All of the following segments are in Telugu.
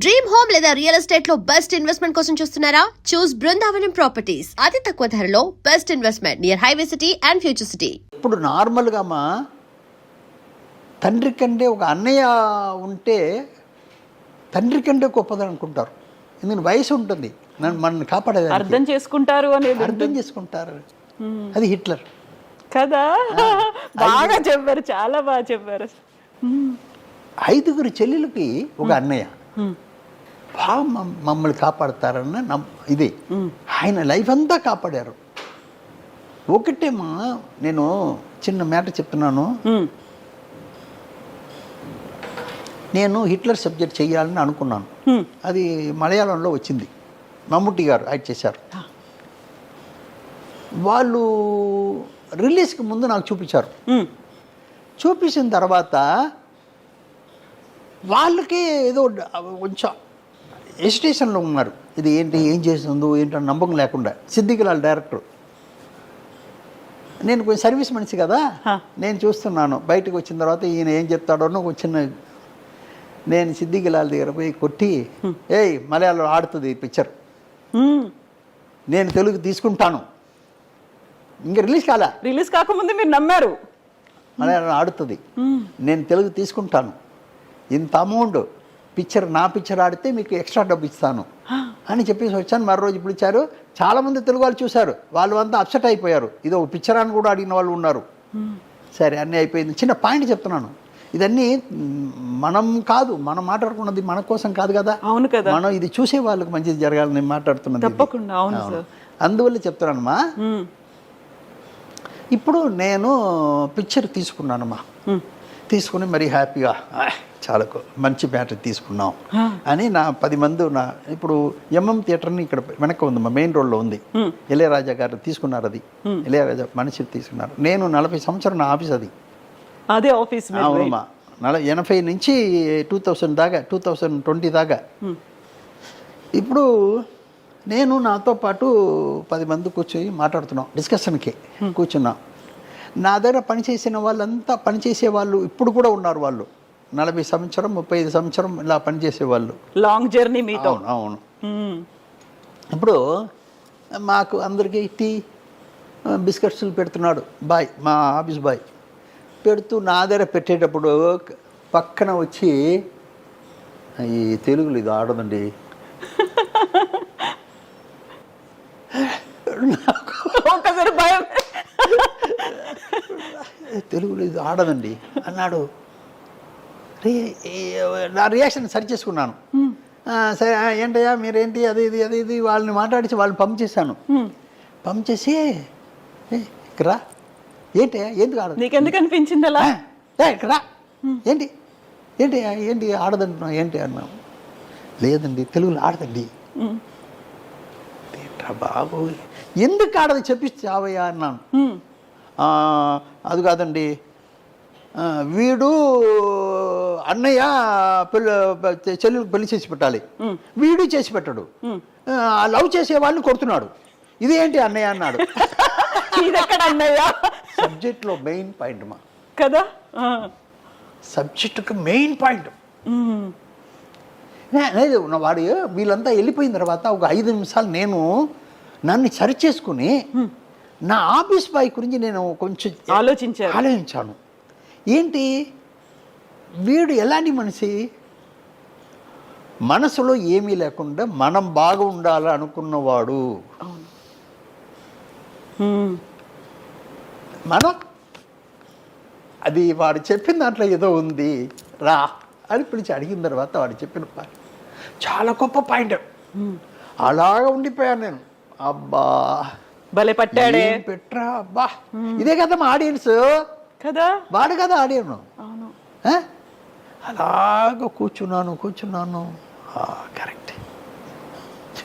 డ్రీమ్ హోమ్ లేదా రియల్ ఎస్టేట్ లో బెస్ట్ ఇన్వెస్ట్మెంట్ కోసం చూస్తున్నారా? చూస్ బృందావనం ప్రాపర్టీస్. అతి తక్కువ ధరలో best investment near highway city and future city. ఇప్పుడు నార్మల్గా మా తండ్రి కంటే ఒక అన్నయ్య ఉంటే తండ్రి కంటే గొప్పదని అనుకుంటారు. ఎందుకంటే వయసు ఉంటుంది, మనల్ని కాపాడేది అర్థం చేసుకుంటారు అనేది అర్థం చేసుకుంటారు. అది హిట్లర్ కదా. బాగా చెప్పారు, చాలా బాగా చెప్పారు. 5 చెల్లెలకి ఒక అన్నయ్య బాగా మమ్మల్ని కాపాడతారన్న ఇది ఆయన లైఫ్ అంతా కాపాడారు. ఒకటేమా నేను చిన్న మ్యాటర్ చెప్తున్నాను. నేను హిట్లర్ సబ్జెక్ట్ చేయాలని అనుకున్నాను. అది మలయాళంలో వచ్చింది, మమ్ముట్టి గారు యాక్ట్ చేశారు. వాళ్ళు రిలీజ్కి ముందు నాకు చూపించారు. చూపించిన తర్వాత వాళ్ళకి ఏదో కొంచెం ఎజిటేషన్లో ఉన్నారు. ఇది ఏంటి, ఏం చేస్తుందో ఏంటో నమ్మకం లేకుండా. సిద్దికిలాల్ డైరెక్టర్, నేను కొంచెం సర్వీస్ మనిషి కదా, నేను చూస్తున్నాను. బయటకు వచ్చిన తర్వాత ఈయన ఏం చెప్తాడో ఒక చిన్న, నేను సిద్దికిలాల్ దగ్గర పోయి కొట్టి, ఏయ్ మలయాళంలో ఆడుతుంది ఈ పిక్చర్, నేను తెలుగు తీసుకుంటాను. ఇంకా రిలీజ్ కాకముందు మీరు నమ్మారు. మలయాళం ఆడుతుంది, నేను తెలుగు తీసుకుంటాను, ఇంత అమౌంట్ పిక్చర్, నా పిక్చర్ ఆడితే మీకు ఎక్స్ట్రా డబ్బు ఇస్తాను అని చెప్పేసి వచ్చాను. మరో రోజు పిలిచారు. చాలామంది తెలుగు వాళ్ళు చూశారు, వాళ్ళు అంతా అప్సెట్ అయిపోయారు. ఇది ఒక పిక్చర్ అని కూడా అడిగిన వాళ్ళు ఉన్నారు. సరే అన్నీ అయిపోయింది. చిన్న పాయింట్ చెప్తున్నాను, ఇదన్నీ మనం కాదు, మనం మాట్లాడుకున్నది మన కోసం కాదు కదా. అవును కదా, మనం ఇది చూసే వాళ్ళకి మంచిది జరగాలని మాట్లాడుతున్నది. తప్పకుండా. అవును సార్, అందువల్ల చెప్తున్నానమ్మా. ఇప్పుడు నేను పిక్చర్ తీసుకున్నానమ్మా, తీసుకుని మరీ హ్యాపీగా చాలా మంచి మ్యాటర్ తీసుకున్నాం అని నా 10 మంది ఇప్పుడు ఎంఎం థియేటర్ని ఇక్కడ వెనక ఉంది, మా మెయిన్ రోడ్లో ఉంది. ఇళయరాజా గారు తీసుకున్నారు, అది ఇళయరాజా మనిషి తీసుకున్నారు. నేను 40 సంవత్సరం నా ఆఫీస్ అది, అదే ఆఫీస్. అవునమ్మా, 80 నుంచి 2000 దాకా, 2020 దాకా. ఇప్పుడు నేను నాతో పాటు 10 మంది కూర్చొని మాట్లాడుతున్నాం, డిస్కషన్కి కూర్చున్నాం. నా దగ్గర పనిచేసిన వాళ్ళంతా పనిచేసే వాళ్ళు ఇప్పుడు కూడా ఉన్నారు. వాళ్ళు 40 సంవత్సరం 35 సంవత్సరం ఇలా పనిచేసేవాళ్ళు. లాంగ్ జర్నీ మీతో. అవును. ఇప్పుడు మాకు అందరికీ టీ బిస్కెట్స్లు పెడుతున్నాడు బాయ్, మా ఆఫీస్ బాయ్. పెడుతూ నా దగ్గర పెట్టేటప్పుడు పక్కన వచ్చి, ఈ తెలుగులో ఇది ఆడదండి, ఒకసారి భయం, తెలుగులో ఇది ఆడదండి అన్నాడు. నా రియాక్షన్ సరి చేసుకున్నాను. సరే ఏంటయ్యా మీరేంటి, అది ఇది అది ఇది వాళ్ళని మాట్లాడించి వాళ్ళని పంప్ చేశాను. పంప్ చేసి ఇక్కడ ఏంటయ్యా ఎందుకు ఆడదు, నీకెందుకు అనిపించింది అలా, ఇక్కడ ఏంటి ఏంటి ఏంటి ఆడదంటున్నావు ఏంటి అన్నాను. లేదండి తెలుగులో ఆడదండి. బాబు ఎందుకు ఆడదు చెప్పిస్తావయ్యా అన్నాను. అది కాదండి, వీడు అన్నయ్య చెల్లెలు పెళ్లి చేసి పెట్టాలి, వీడు చేసి పెట్టాడు, లవ్ చేసే వాళ్ళని కొడుతున్నాడు, ఇదేంటి అన్నయ్య అన్నాడు. అన్నయ్య సబ్జెక్ట్లో మెయిన్ పాయింట్ మా కదా, సబ్జెక్టుకి మెయిన్ పాయింట్. లేదు వాడు వీళ్ళంతా వెళ్ళిపోయిన తర్వాత ఒక 5 నిమిషాలు నేను నన్ను సరి చేసుకుని నా ఆఫీస్ బాయ్ గురించి నేను కొంచెం ఆలోచించాను. ఏంటి వీడు ఎలాంటి మనిషి, మనసులో ఏమీ లేకుండా మనం బాగా ఉండాలి అనుకున్నవాడు. మనం అది వాడు చెప్పిన దాంట్లో ఏదో ఉంది రా అని పిలిచి అడిగిన తర్వాత వాడు చెప్పిన పాయింట్ చాలా గొప్ప పాయింట్. అలాగా ఉండిపోయాను నేను. అబ్బా భలే పట్టాడే పెట్టరా, అబ్బా ఇదే కదా మా ఆడియన్స్ కదా, వాడు కదా ఆడియన్. అలాగా కూర్చున్నాను. కరెక్ట్.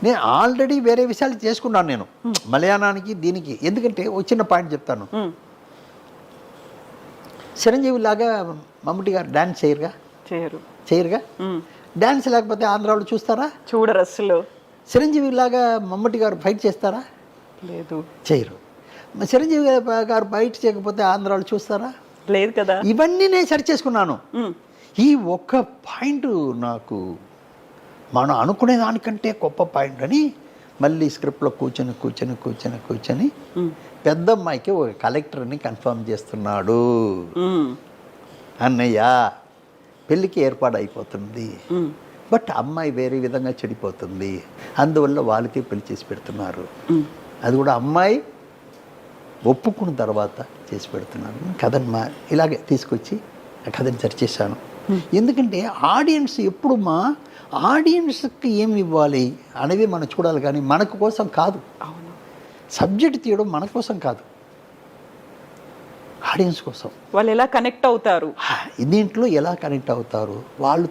నేను ఆల్రెడీ వేరే విషయాలు చేసుకున్నాను నేను మలయాళానికి దీనికి. ఎందుకంటే వచ్చిన పాయింట్ చెప్తాను. చిరంజీవి లాగా మమ్ముట్టి గారు డాన్స్ చేయరుగా. డాన్స్ లేకపోతే ఆంధ్రాలో చూస్తారా? చూడరు అసలు. చిరంజీవి లాగా మమ్ముట్టి గారు ఫైట్ చేస్తారా? లేదు, చేయరు. చిరంజీవి గారు ఫైట్ చేయకపోతే ఆంధ్రాలో చూస్తారా? లేదు కదా. ఇవన్నీ నేను సరి చేసుకున్నాను. ఈ ఒక్క పాయింట్ నాకు మనం అనుకునే దానికంటే గొప్ప పాయింట్ అని మళ్ళీ స్క్రిప్ట్లో కూర్చొని పెద్ద అమ్మాయికి ఒక కలెక్టర్ని కన్ఫర్మ్ చేస్తున్నాడు. అన్నయ్య పెళ్ళికి ఏర్పాటు అయిపోతుంది, బట్ అమ్మాయి వేరే విధంగా చెడిపోతుంది, అందువల్ల వాళ్ళకి పెళ్లి చేసి పెడుతున్నారు. అది కూడా అమ్మాయి ఒప్పుకున్న తర్వాత చేసి పెడుతున్నాను. కథను ఇలాగే తీసుకొచ్చి ఆ కథని సరిచేశాను. ఎందుకంటే ఆడియన్స్ ఎప్పుడు ఆడియన్స్కి ఏమి ఇవ్వాలి అనేది మనం చూడాలి, కానీ మనకు కోసం కాదు. సబ్జెక్ట్ తీయడం మన కోసం కాదు, ఆడియన్స్ కోసం. వాళ్ళు ఎలా కనెక్ట్ అవుతారు, దీంట్లో ఎలా కనెక్ట్ అవుతారు, వాళ్ళు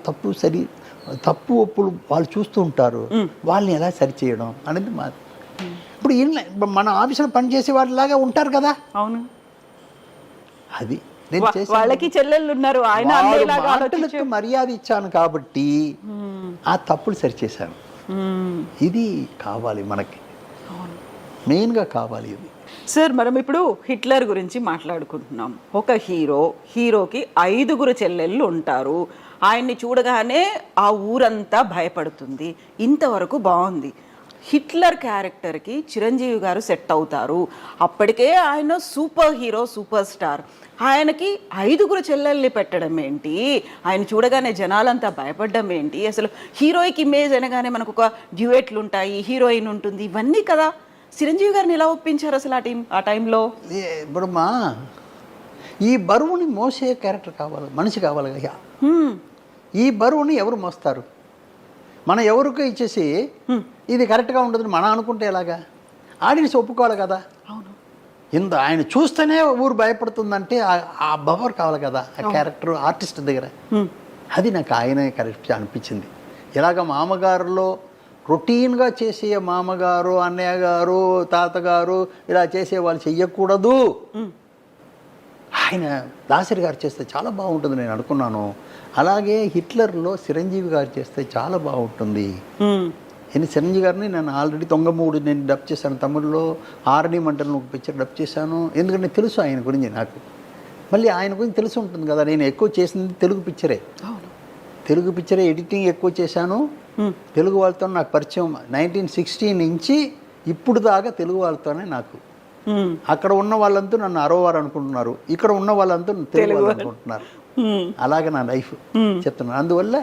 తప్పు ఒప్పులు వాళ్ళు చూస్తూ ఉంటారు, వాళ్ళని ఎలా సరిచేయడం అనేది ఇప్పుడు మన ఆఫీసులో పనిచేసే వాళ్ళలాగా ఉంటారు కదా. అవును, అది వాళ్ళకి చెల్లెళ్ళు ఉన్నారు, ఆయన మాటలకు మర్యాద ఇచ్చాను కాబట్టి ఆ తప్పులు సరిచేశాను. ఇది కావాలి మనకి, మెయిన్గా కావాలి ఇది. సార్, మనం ఇప్పుడు హిట్లర్ గురించి మాట్లాడుకుంటున్నాం. ఒక హీరోకి 5 చెల్లెళ్ళు ఉంటారు. ఆయన్ని చూడగానే ఆ ఊరంతా భయపడుతుంది. ఇంతవరకు బాగుంది. హిట్లర్ క్యారెక్టర్కి చిరంజీవి గారు సెట్ అవుతారు. అప్పటికే ఆయన సూపర్ హీరో, సూపర్ స్టార్. ఆయనకి 5 చెల్లెల్ని పెట్టడం ఏంటి, ఆయన చూడగానే జనాలంతా భయపడడం ఏంటి, అసలు హీరోయిక్ ఇమేజ్ అనగానే మనకు ఒక డ్యూయెట్లు ఉంటాయి, హీరోయిన్ ఉంటుంది, ఇవన్నీ కదా. చిరంజీవి గారిని ఎలా ఒప్పించారు అసలు ఆ టైంలో? ఇప్పుడు ఈ బరువుని మోసే క్యారెక్టర్ కావాలి, మనిషి కావాలి కదా. ఈ బరువుని ఎవరు మోస్తారు? మనం ఎవరికో ఇచ్చేసి ఇది కరెక్ట్గా ఉండదని మనం అనుకుంటే ఎలాగా? ఆడియన్స్ ఒప్పుకోవాలి కదా. అవును, ఆయన చూస్తేనే ఊరు భయపడుతుందంటే ఆ బవర్ కావాలి కదా ఆ క్యారెక్టర్ ఆర్టిస్ట్ దగ్గర. అది నాకు ఆయనే కరెక్ట్ అనిపించింది. ఇలాగ మామగారులో రొటీన్గా చేసే మామగారు, అన్నయ్య గారు, తాతగారు ఇలా చేసే వాళ్ళు చెయ్యకూడదు. ఆయన దాసరి గారు చేస్తే చాలా బాగుంటుంది నేను అనుకున్నాను. అలాగే హిట్లర్లో చిరంజీవి గారు చేస్తే చాలా బాగుంటుంది. చిరంజీవి గారిని నేను ఆల్రెడీ 93 నేను డబ్ చేశాను. తమిళ్లో ఆరణి మంటలను ఒక పిక్చర్ డబ్ చేశాను. ఎందుకంటే తెలుసు ఆయన గురించి నాకు. మళ్ళీ ఆయన గురించి తెలిసి ఉంటుంది కదా. నేను ఎక్కువ చేసింది తెలుగు పిక్చరే. తెలుగు పిక్చరే ఎడిటింగ్ ఎక్కువ చేశాను. తెలుగు వాళ్ళతో నాకు పరిచయం 1960 నుంచి ఇప్పుడు దాకా తెలుగు వాళ్ళతోనే నాకు. అక్కడ ఉన్న వాళ్ళంతా నన్ను అరవవారు అనుకుంటున్నారు, ఇక్కడ ఉన్న వాళ్ళంతా తెలుగు వాళ్ళు అనుకుంటున్నారు. అలాగే నా లైఫ్ చెప్తున్నాను. అందువల్ల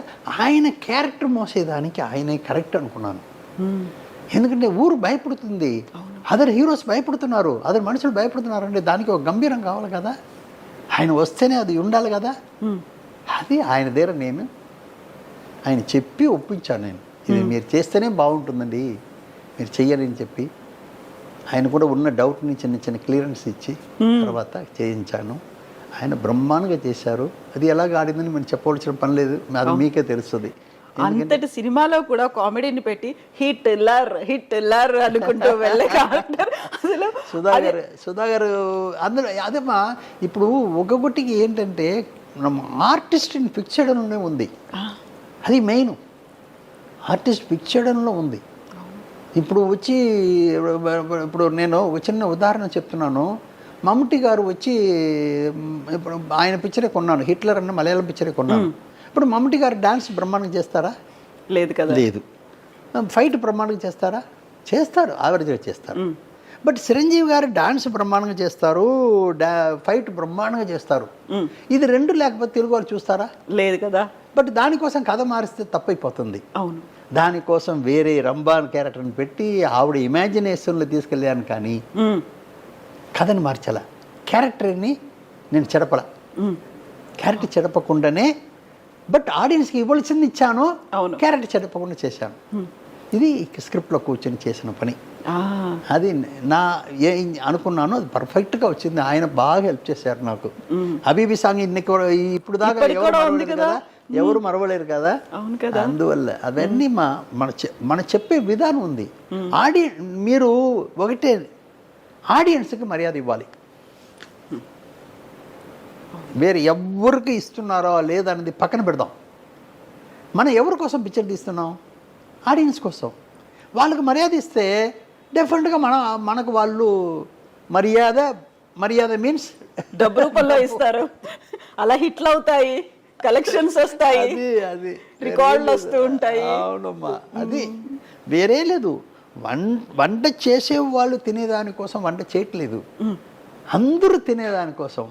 ఆయన క్యారెక్టర్ మోసేదానికి ఆయనే కరెక్ట్ అనుకున్నాను. ఎందుకంటే ఊరు భయపడుతుంది, అదర్ హీరోస్ భయపడుతున్నారు, అదర్ మనుషులు భయపడుతున్నారు అంటే దానికి ఒక గంభీరం కావాలి కదా. ఆయన వస్తేనే అది ఉండాలి కదా. అది ఆయన దగ్గర నేను ఆయన చెప్పి ఒప్పించాను. నేను ఇది మీరు చేస్తేనే బాగుంటుందండి, మీరు చెయ్యని చెప్పి ఆయన కూడా ఉన్న డౌట్ని చిన్న చిన్న క్లియరెన్స్ ఇచ్చి తర్వాత చేయించాను. ఆయన బ్రహ్మాండంగా చేశారు. అది ఎలాగ ఆడిందని మనం చెప్పవలసిన పని లేదు, అది మీకే తెలుస్తుంది. అంతటి సినిమాలో కూడా కామెడీని పెట్టి హిట్ లర్ అనుకుంటూ వెళ్ళే అసలు సుధాకర్ అందులో అదేమా. ఇప్పుడు ఒక్కొక్కటికి ఏంటంటే మనం ఆర్టిస్ట్ని ఫిక్స్ చేయడంలోనే ఉంది. అది మెయిన్, ఆర్టిస్ట్ ఫిక్స్ చేయడంలో ఉంది. ఇప్పుడు నేను ఒక చిన్న ఉదాహరణ చెప్తున్నాను. మమ్ముట్టి గారు వచ్చి ఇప్పుడు ఆయన పిక్చరే కొన్నాను, హిట్లర్ అన్న మలయాళం పిక్చరే కొన్నాను. ఇప్పుడు మమ్ముట్టి గారు డాన్స్ బ్రహ్మాండంగా చేస్తారా? లేదు కదా. లేదు. ఫైట్ బ్రహ్మాండంగా చేస్తారా? చేస్తారు, యావరేజ్గా చేస్తారు. బట్ చిరంజీవి గారు డాన్స్ బ్రహ్మాండంగా చేస్తారు, ఫైట్ బ్రహ్మాండంగా చేస్తారు. ఇది 2 లేకపోతే తెలుగు వాళ్ళు చూస్తారా? లేదు కదా. బట్ దానికోసం కథ మారిస్తే తప్పైపోతుంది. అవును, దానికోసం వేరే రంబాన్ క్యారెక్టర్ని పెట్టి ఆవిడ ఇమాజినేషన్లో తీసుకెళ్ళాను, కానీ కథని మార్చాల, క్యారెక్టర్ని నేను చెడపల. క్యారెక్టర్ చెడపకుండానే బట్ ఆడియన్స్కి ఇవ్వాల్సింది ఇచ్చాను, క్యారెక్టర్ చెడపకుండా చేశాను. ఇది స్క్రిప్ట్లో కూర్చొని చేసిన పని. అది నా అనుకున్నాను, అది పర్ఫెక్ట్గా వచ్చింది. ఆయన బాగా హెల్ప్ చేశారు నాకు. హబీబీ సాంగ్ ఇప్పుడు దాకా ఎవరు మరవలేరు కదా. అందువల్ల అవన్నీ మన చెప్పే విధానం ఉంది. మీరు ఒకటే ఆడియన్స్కి మర్యాద ఇవ్వాలి. వేరే ఎవరికి ఇస్తున్నారో లేదన్నది పక్కన పెడదాం. మనం ఎవరి కోసం పిక్చర్ తీస్తున్నాం? ఆడియన్స్ కోసం. వాళ్ళకి మర్యాద ఇస్తే డెఫినెట్గా మనకు వాళ్ళు మర్యాద మీన్స్ డబ్బు రూపంలో ఇస్తారు. అలా హిట్లు అవుతాయి. కలెక్షన్స్ వస్తాయి, అది అది రికార్డులు వస్తూ ఉంటాయి. అవునమ్మా, అది వేరే లేదు. వంట చేసే వాళ్ళు తినేదానికోసం వంట చేయట్లేదు, అందరూ తినేదానికోసం.